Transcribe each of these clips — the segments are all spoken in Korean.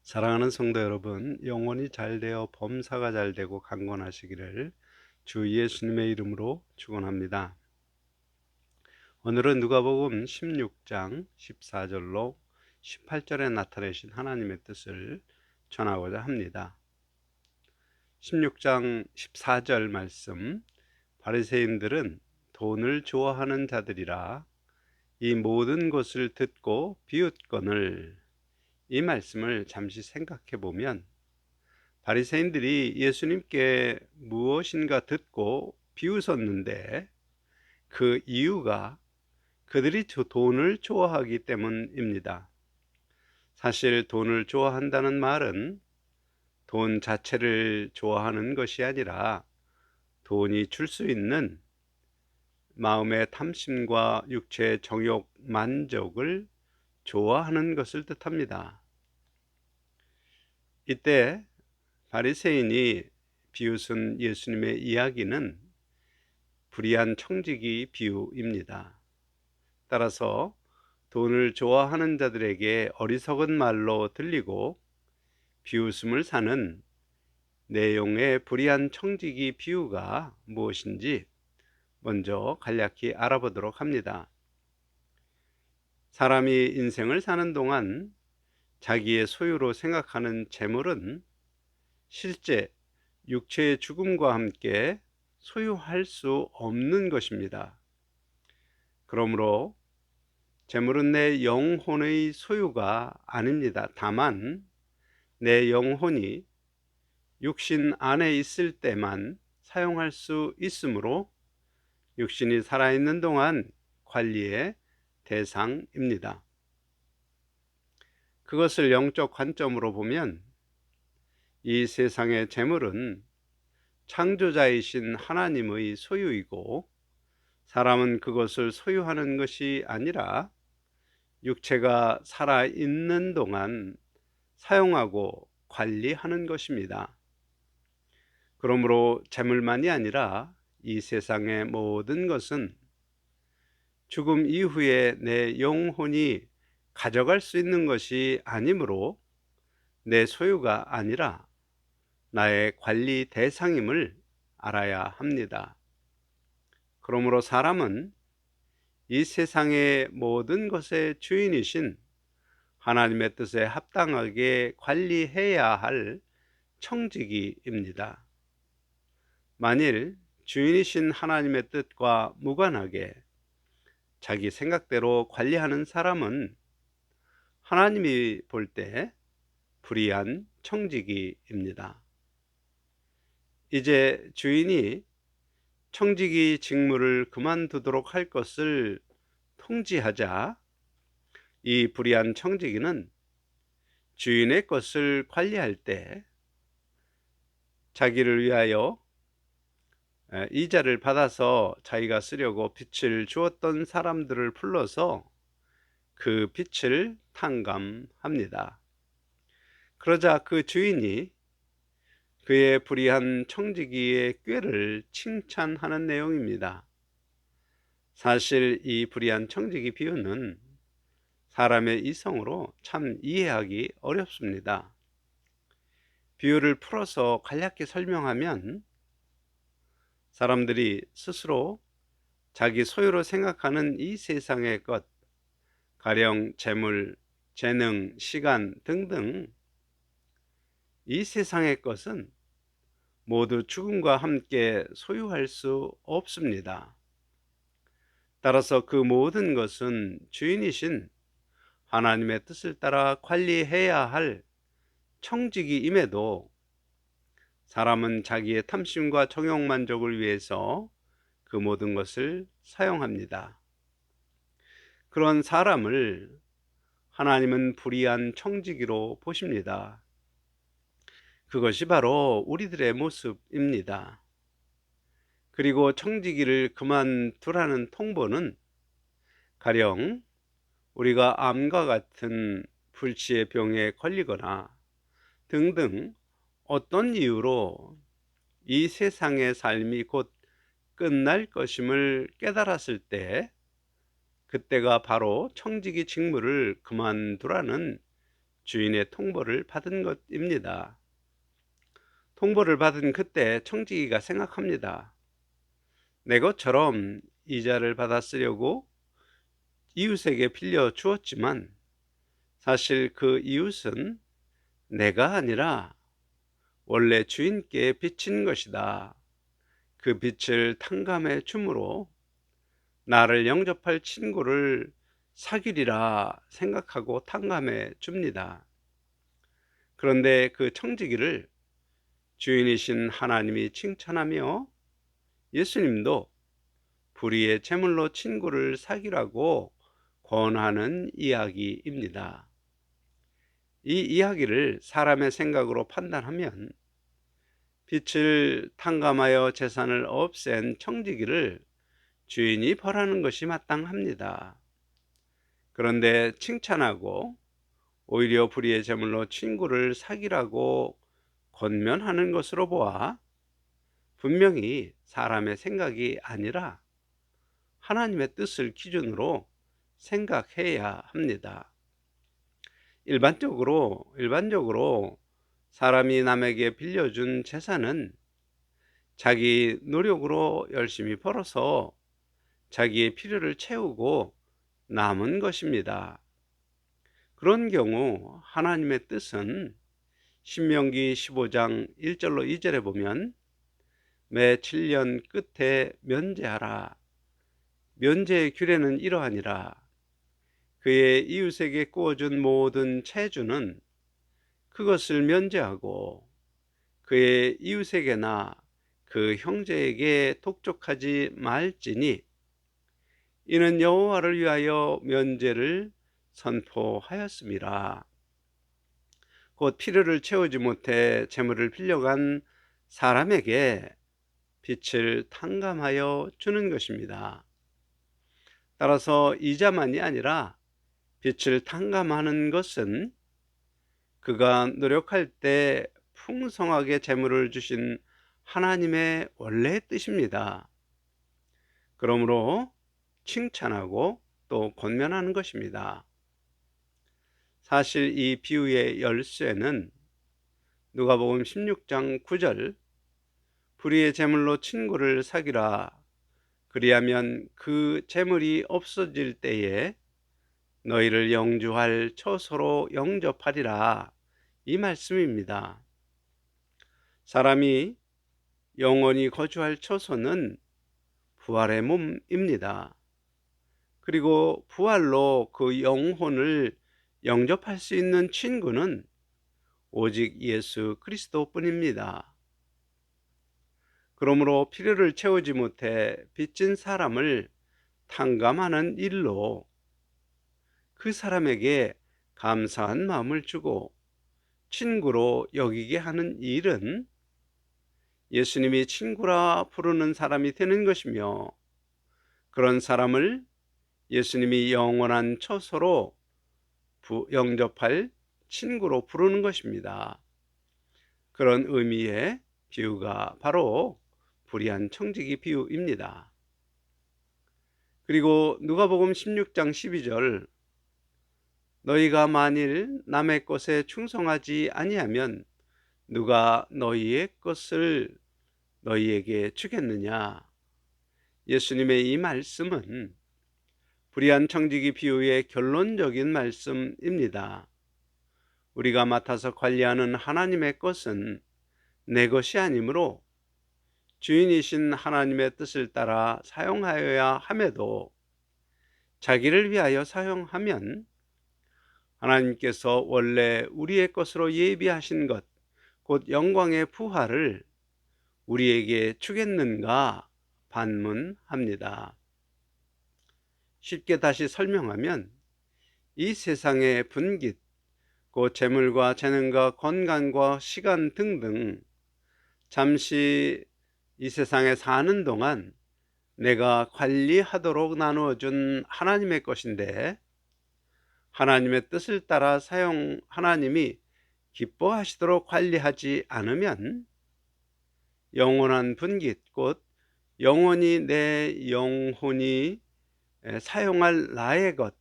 사랑하는 성도 여러분, 영혼이 잘 되어 범사가 잘 되고 강건하시기를 주 예수님의 이름으로 축원합니다. 오늘은 누가복음 16장 14절로 18절에 나타내신 하나님의 뜻을 전하고자 합니다. 16장 14절 말씀, 바리새인들은 돈을 좋아하는 자들이라 이 모든 것을 듣고 비웃거늘. 이 말씀을 잠시 생각해 보면 바리새인들이 예수님께 무엇인가 듣고 비웃었는데 그 이유가 그들이 돈을 좋아하기 때문입니다. 사실 돈을 좋아한다는 말은 돈 자체를 좋아하는 것이 아니라 돈이 줄 수 있는 마음의 탐심과 육체의 정욕, 만족을 좋아하는 것을 뜻합니다. 이때 바리새인이 비웃은 예수님의 이야기는 불의한 청지기 비유입니다. 따라서 돈을 좋아하는 자들에게 어리석은 말로 들리고 비웃음을 사는 내용의 불의한 청지기 비유가 무엇인지 먼저 간략히 알아보도록 합니다. 사람이 인생을 사는 동안 자기의 소유로 생각하는 재물은 실제 육체의 죽음과 함께 소유할 수 없는 것입니다. 그러므로 재물은 내 영혼의 소유가 아닙니다. 다만 내 영혼이 육신 안에 있을 때만 사용할 수 있으므로 육신이 살아있는 동안 관리의 대상입니다. 그것을 영적 관점으로 보면 이 세상의 재물은 창조자이신 하나님의 소유이고 사람은 그것을 소유하는 것이 아니라 육체가 살아있는 동안 사용하고 관리하는 것입니다. 그러므로 재물만이 아니라 이 세상의 모든 것은 죽음 이후에 내 영혼이 가져갈 수 있는 것이 아니므로 내 소유가 아니라 나의 관리 대상임을 알아야 합니다. 그러므로 사람은 이 세상의 모든 것의 주인이신 하나님의 뜻에 합당하게 관리해야 할 청지기입니다. 만일 주인이신 하나님의 뜻과 무관하게 자기 생각대로 관리하는 사람은 하나님이 볼 때 불의한 청지기입니다. 이제 주인이 청지기 직무를 그만두도록 할 것을 통지하자 이 불의한 청지기는 주인의 것을 관리할 때 자기를 위하여 이자를 받아서 자기가 쓰려고 빚을 주었던 사람들을 불러서 그 빚을 탕감합니다. 그러자 그 주인이 그의 불의한 청지기의 꾀를 칭찬하는 내용입니다. 사실 이 불의한 청지기 비유는 사람의 이성으로 참 이해하기 어렵습니다. 비유를 풀어서 간략히 설명하면 사람들이 스스로 자기 소유로 생각하는 이 세상의 것, 가령 재물, 재능, 시간 등등 이 세상의 것은 모두 죽음과 함께 소유할 수 없습니다. 따라서 그 모든 것은 주인이신 하나님의 뜻을 따라 관리해야 할 청지기임에도 사람은 자기의 탐심과 정욕 만족을 위해서 그 모든 것을 사용합니다. 그런 사람을 하나님은 불의한 청지기로 보십니다. 그것이 바로 우리들의 모습입니다. 그리고 청지기를 그만두라는 통보는 가령 우리가 암과 같은 불치의 병에 걸리거나 등등 어떤 이유로 이 세상의 삶이 곧 끝날 것임을 깨달았을 때 그때가 바로 청지기 직무를 그만두라는 주인의 통보를 받은 것입니다. 통보를 받은 그때 청지기가 생각합니다. 내 것처럼 이자를 받아 쓰려고 이웃에게 빌려 주었지만 사실 그 이웃은 내가 아니라 원래 주인께 빚진 것이다. 그 빚을 탕감해 주므로 나를 영접할 친구를 사귀리라 생각하고 탕감해 줍니다. 그런데 그 청지기를 주인이신 하나님이 칭찬하며 예수님도 불의의 제물로 친구를 사귀라고 권하는 이야기입니다. 이 이야기를 사람의 생각으로 판단하면 빚을 탕감하여 재산을 없앤 청지기를 주인이 벌하는 것이 마땅합니다. 그런데 칭찬하고 오히려 불의의 제물로 친구를 사귀라고 권면하는 것으로 보아 분명히 사람의 생각이 아니라 하나님의 뜻을 기준으로 생각해야 합니다. 일반적으로 사람이 남에게 빌려준 재산은 자기 노력으로 열심히 벌어서 자기의 필요를 채우고 남은 것입니다. 그런 경우 하나님의 뜻은 신명기 15장 1절로 2절에 보면 매 7년 끝에 면제하라. 면제의 규례는 이러하니라. 그의 이웃에게 구워준 모든 채주는 그것을 면제하고 그의 이웃에게나 그 형제에게 독촉하지 말지니 이는 여호와를 위하여 면제를 선포하였음이라. 곧 필요를 채우지 못해 재물을 빌려간 사람에게 빚을 탕감하여 주는 것입니다. 따라서 이자만이 아니라 빚을 탕감하는 것은 그가 노력할 때 풍성하게 재물을 주신 하나님의 원래의 뜻입니다. 그러므로 칭찬하고 또 권면하는 것입니다. 사실 이 비유의 열쇠는 누가복음 16장 9절 불의의 제물로 친구를 사귀라. 그리하면 그 재물이 없어질 때에 너희를 영주할 처소로 영접하리라. 이 말씀입니다. 사람이 영원히 거주할 처소는 부활의 몸입니다. 그리고 부활로 그 영혼을 영접할 수 있는 친구는 오직 예수 그리스도뿐입니다. 그러므로 필요를 채우지 못해 빚진 사람을 탕감하는 일로 그 사람에게 감사한 마음을 주고 친구로 여기게 하는 일은 예수님이 친구라 부르는 사람이 되는 것이며 그런 사람을 예수님이 영원한 처소로 영접할 친구로 부르는 것입니다. 그런 의미의 비유가 바로 불의한 청지기 비유입니다. 그리고 누가복음 16장 12절 너희가 만일 남의 것에 충성하지 아니하면 누가 너희의 것을 너희에게 주겠느냐. 예수님의 이 말씀은 불의한 청지기 비유의 결론적인 말씀입니다. 우리가 맡아서 관리하는 하나님의 것은 내 것이 아니므로 주인이신 하나님의 뜻을 따라 사용하여야 함에도 자기를 위하여 사용하면 하나님께서 원래 우리의 것으로 예비하신 것, 곧 영광의 부활을 우리에게 주겠는가 반문합니다. 쉽게 다시 설명하면 이 세상의 분깃, 곧 재물과 재능과 건강과 시간 등등 잠시 이 세상에 사는 동안 내가 관리하도록 나누어준 하나님의 것인데 하나님의 뜻을 따라 하나님이 기뻐하시도록 관리하지 않으면 영원한 분깃, 곧 영원히 내 영혼이 사용할 나의 것,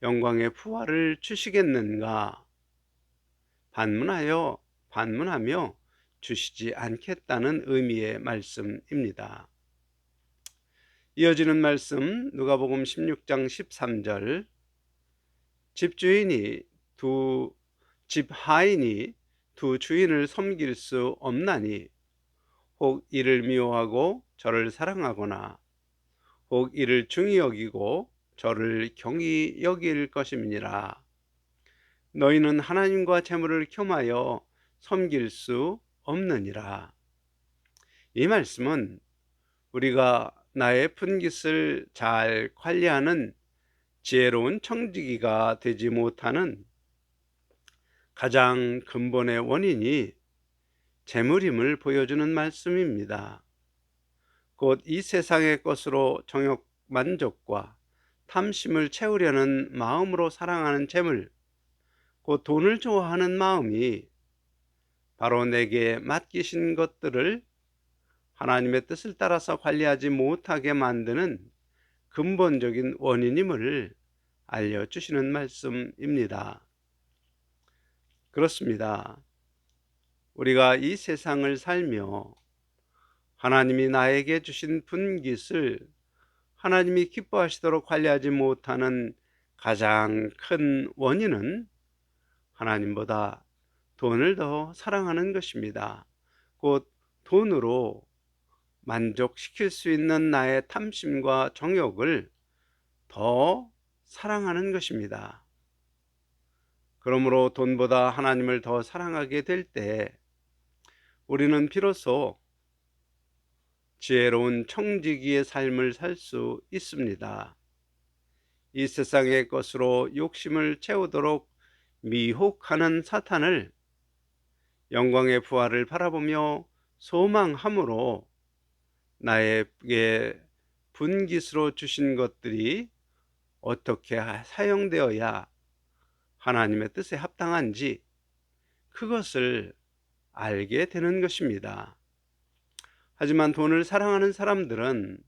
영광의 부활을 주시겠는가? 반문하며 주시지 않겠다는 의미의 말씀입니다. 이어지는 말씀 누가복음 16장 13절 집 하인이 두 주인을 섬길 수 없나니 혹 이를 미워하고 저를 사랑하거나 혹 이를 중히 여기고 저를 경히 여길 것임이니라. 너희는 하나님과 재물을 겸하여 섬길 수 없느니라. 이 말씀은 우리가 나의 분깃을 잘 관리하는 지혜로운 청지기가 되지 못하는 가장 근본의 원인이 재물임을 보여주는 말씀입니다. 곧 이 세상의 것으로 정욕 만족과 탐심을 채우려는 마음으로 사랑하는 재물, 곧 돈을 좋아하는 마음이 바로 내게 맡기신 것들을 하나님의 뜻을 따라서 관리하지 못하게 만드는 근본적인 원인임을 알려주시는 말씀입니다. 그렇습니다. 우리가 이 세상을 살며 하나님이 나에게 주신 분깃을 하나님이 기뻐하시도록 관리하지 못하는 가장 큰 원인은 하나님보다 돈을 더 사랑하는 것입니다. 곧 돈으로 만족시킬 수 있는 나의 탐심과 정욕을 더 사랑하는 것입니다. 그러므로 돈보다 하나님을 더 사랑하게 될 때 우리는 비로소 지혜로운 청지기의 삶을 살 수 있습니다. 이 세상의 것으로 욕심을 채우도록 미혹하는 사탄을 영광의 부활을 바라보며 소망함으로 나에게 분깃으로 주신 것들이 어떻게 사용되어야 하나님의 뜻에 합당한지 그것을 알게 되는 것입니다. 하지만 돈을 사랑하는 사람들은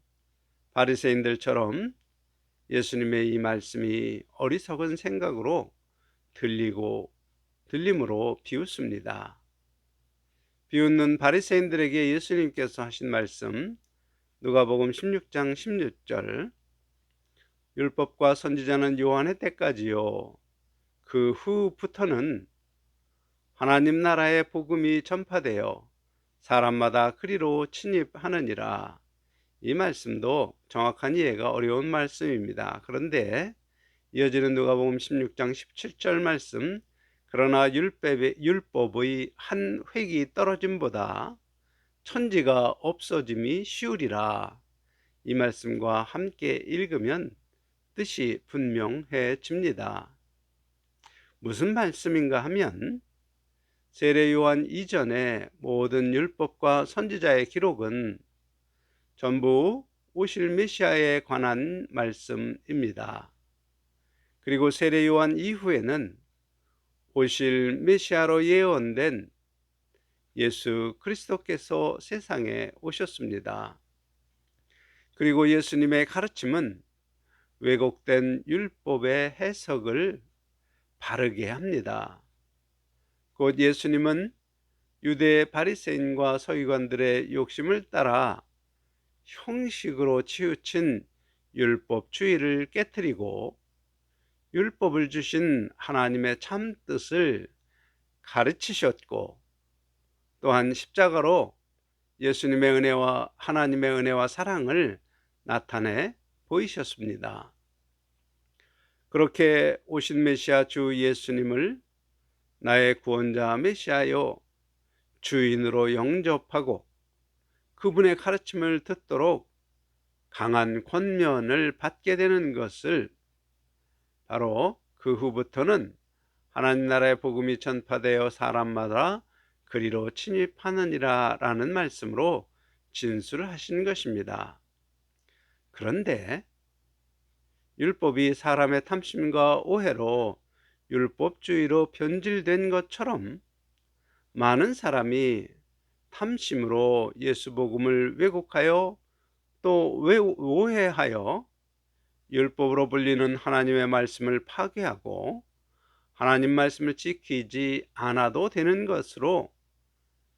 바리새인들처럼 예수님의 이 말씀이 어리석은 생각으로 들림으로 비웃습니다. 비웃는 바리새인들에게 예수님께서 하신 말씀 누가복음 16장 16절 율법과 선지자는 요한의 때까지요 그 후부터는 하나님 나라의 복음이 전파되어 사람마다 그리로 침입하느니라. 이 말씀도 정확한 이해가 어려운 말씀입니다. 그런데 이어지는 누가복음 16장 17절 말씀 그러나 율법의 한 획이 떨어짐보다 천지가 없어짐이 쉬우리라. 이 말씀과 함께 읽으면 뜻이 분명해집니다. 무슨 말씀인가 하면 세례 요한 이전의 모든 율법과 선지자의 기록은 전부 오실 메시아에 관한 말씀입니다. 그리고 세례 요한 이후에는 오실 메시아로 예언된 예수 그리스도께서 세상에 오셨습니다. 그리고 예수님의 가르침은 왜곡된 율법의 해석을 바르게 합니다. 곧 예수님은 유대 바리새인과 서기관들의 욕심을 따라 형식으로 치우친 율법주의를 깨뜨리고 율법을 주신 하나님의 참 뜻을 가르치셨고 또한 십자가로 예수님의 은혜와 하나님의 은혜와 사랑을 나타내 보이셨습니다. 그렇게 오신 메시아 주 예수님을 나의 구원자 메시아요 주인으로 영접하고 그분의 가르침을 듣도록 강한 권면을 받게 되는 것을 바로 그 후부터는 하나님 나라의 복음이 전파되어 사람마다 그리로 침입하느니라 라는 말씀으로 진술을 하신 것입니다. 그런데 율법이 사람의 탐심과 오해로 율법주의로 변질된 것처럼 많은 사람이 탐심으로 예수 복음을 왜곡하여 또 오해하여 율법으로 불리는 하나님의 말씀을 파괴하고 하나님 말씀을 지키지 않아도 되는 것으로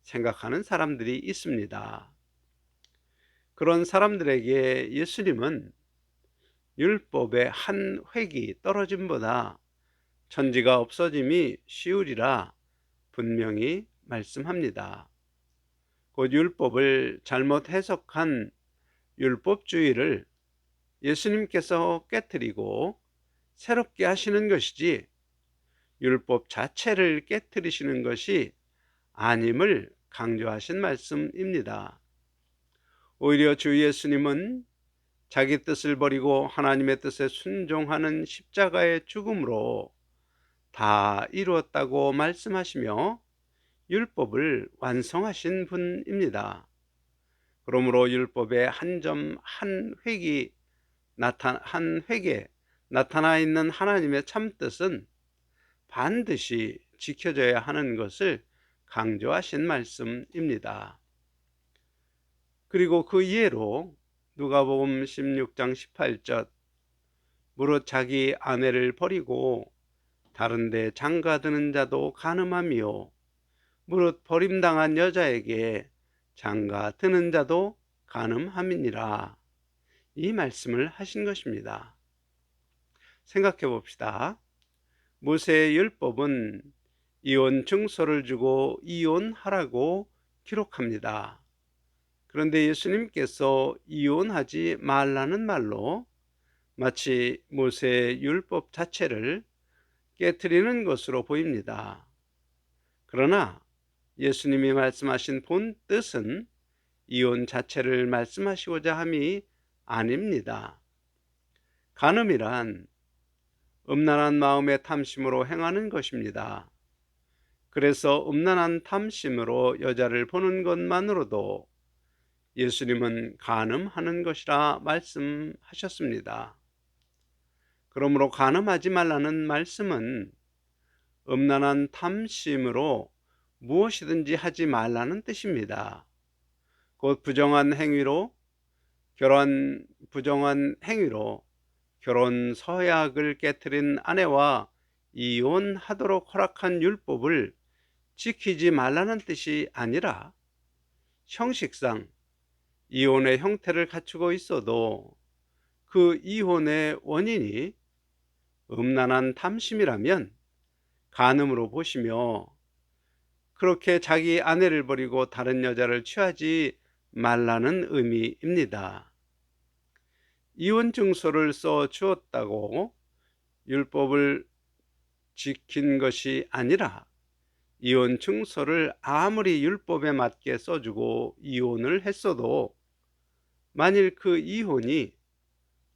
생각하는 사람들이 있습니다. 그런 사람들에게 예수님은 율법의 한 획이 떨어짐보다 천지가 없어짐이 쉬우리라 분명히 말씀합니다. 곧 율법을 잘못 해석한 율법주의를 예수님께서 깨뜨리고 새롭게 하시는 것이지 율법 자체를 깨뜨리시는 것이 아님을 강조하신 말씀입니다. 오히려 주 예수님은 자기 뜻을 버리고 하나님의 뜻에 순종하는 십자가의 죽음으로 다 이루었다고 말씀하시며 율법을 완성하신 분입니다. 그러므로 율법의 한 점 한 획에 나타나 있는 하나님의 참뜻은 반드시 지켜져야 하는 것을 강조하신 말씀입니다. 그리고 그 이해로 누가복음 16장 18절 무릇 자기 아내를 버리고 다른 데 장가드는 자도 간음하며 무릇 버림당한 여자에게 장가드는 자도 간음함이니라, 이 말씀을 하신 것입니다. 생각해 봅시다. 모세의 율법은 이혼 증서를 주고 이혼하라고 기록합니다. 그런데 예수님께서 이혼하지 말라는 말로 마치 모세의 율법 자체를 깨트리는 것으로 보입니다. 그러나 예수님이 말씀하신 본 뜻은 이혼 자체를 말씀하시고자 함이 아닙니다. 간음이란 음란한 마음의 탐심으로 행하는 것입니다. 그래서 음란한 탐심으로 여자를 보는 것만으로도 예수님은 간음하는 것이라 말씀하셨습니다. 그러므로 간음하지 말라는 말씀은 음란한 탐심으로 무엇이든지 하지 말라는 뜻입니다. 곧 부정한 행위로 결혼 서약을 깨뜨린 아내와 이혼하도록 허락한 율법을 지키지 말라는 뜻이 아니라 형식상 이혼의 형태를 갖추고 있어도 그 이혼의 원인이 음란한 탐심이라면 간음으로 보시며 그렇게 자기 아내를 버리고 다른 여자를 취하지 말라는 의미입니다. 이혼 증서를 써 주었다고 율법을 지킨 것이 아니라 이혼 증서를 아무리 율법에 맞게 써주고 이혼을 했어도 만일 그 이혼이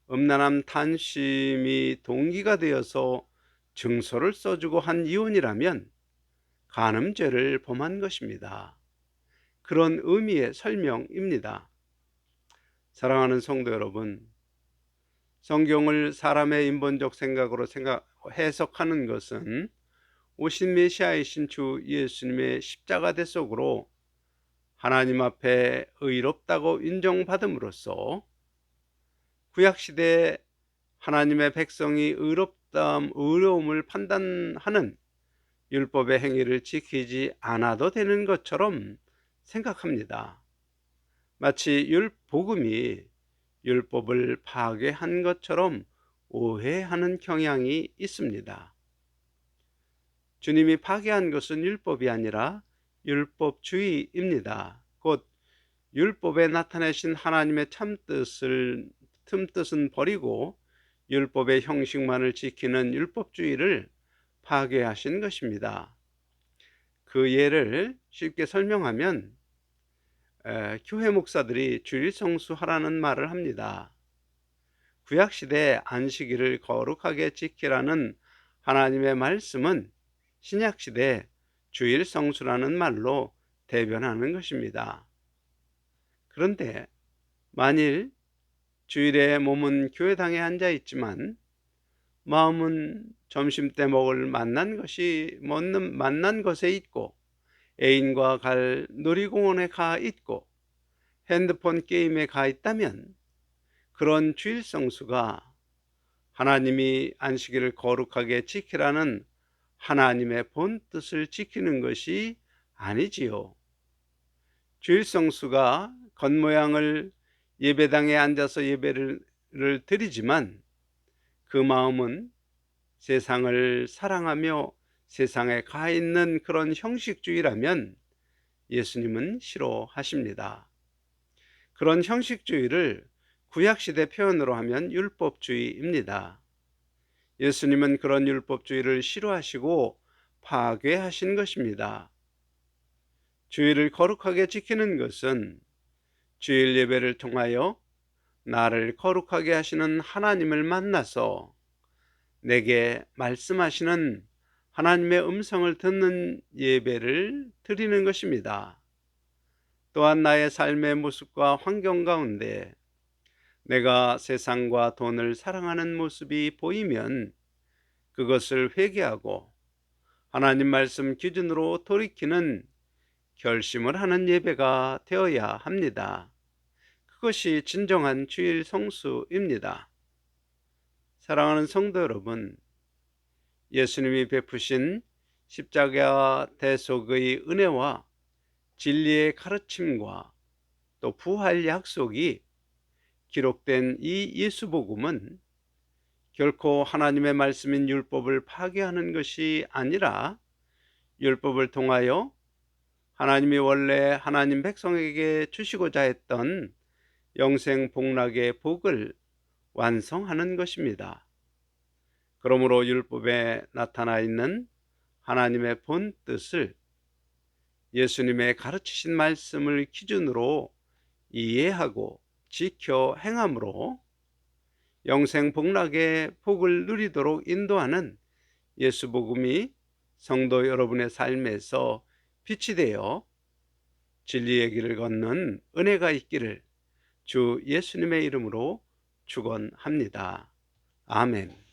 음란한 탐심이 동기가 되어서 증서를 써주고 한 이혼이라면 간음죄를 범한 것입니다. 그런 의미의 설명입니다. 사랑하는 성도 여러분, 성경을 사람의 인본적 생각으로 해석하는 것은 오신 메시아이신 주 예수님의 십자가 대속으로 하나님 앞에 의롭다고 인정받음으로써 구약시대 하나님의 백성이 의로움을 판단하는 율법의 행위를 지키지 않아도 되는 것처럼 생각합니다. 마치 복음이 율법을 파괴한 것처럼 오해하는 경향이 있습니다. 주님이 파괴한 것은 율법이 아니라 율법주의입니다. 곧 율법에 나타내신 하나님의 틈뜻은 버리고 율법의 형식만을 지키는 율법주의를 파괴하신 것입니다. 그 예를 쉽게 설명하면 교회 목사들이 주일 성수하라는 말을 합니다. 구약시대 안식일을 거룩하게 지키라는 하나님의 말씀은 신약시대 주일 성수라는 말로 대변하는 것입니다. 그런데 만일 주일에 몸은 교회당에 앉아 있지만 마음은 점심때 먹을 만난 것에 있고 애인과 갈 놀이공원에 가 있고 핸드폰 게임에 가 있다면 그런 주일 성수가 하나님이 안식일을 거룩하게 지키라는 하나님의 본 뜻을 지키는 것이 아니지요. 주일 성수가 겉모양을 예배당에 앉아서 예배를 드리지만 그 마음은 세상을 사랑하며 세상에 가 있는 그런 형식주의라면 예수님은 싫어하십니다. 그런 형식주의를 구약시대 표현으로 하면 율법주의입니다. 예수님은 그런 율법주의를 싫어하시고 파괴하신 것입니다. 주일을 거룩하게 지키는 것은 주일 예배를 통하여 나를 거룩하게 하시는 하나님을 만나서 내게 말씀하시는 하나님의 음성을 듣는 예배를 드리는 것입니다. 또한 나의 삶의 모습과 환경 가운데 내가 세상과 돈을 사랑하는 모습이 보이면 그것을 회개하고 하나님 말씀 기준으로 돌이키는 결심을 하는 예배가 되어야 합니다. 그것이 진정한 주일 성수입니다. 사랑하는 성도 여러분, 예수님이 베푸신 십자가 대속의 은혜와 진리의 가르침과 또 부활 약속이 기록된 이 예수복음은 결코 하나님의 말씀인 율법을 파괴하는 것이 아니라 율법을 통하여 하나님이 원래 하나님 백성에게 주시고자 했던 영생 복락의 복을 완성하는 것입니다. 그러므로 율법에 나타나 있는 하나님의 본 뜻을 예수님의 가르치신 말씀을 기준으로 이해하고 지켜 행함으로 영생 복락의 복을 누리도록 인도하는 예수복음이 성도 여러분의 삶에서 빛이 되어 진리의 길을 걷는 은혜가 있기를 주 예수님의 이름으로 축원합니다. 아멘.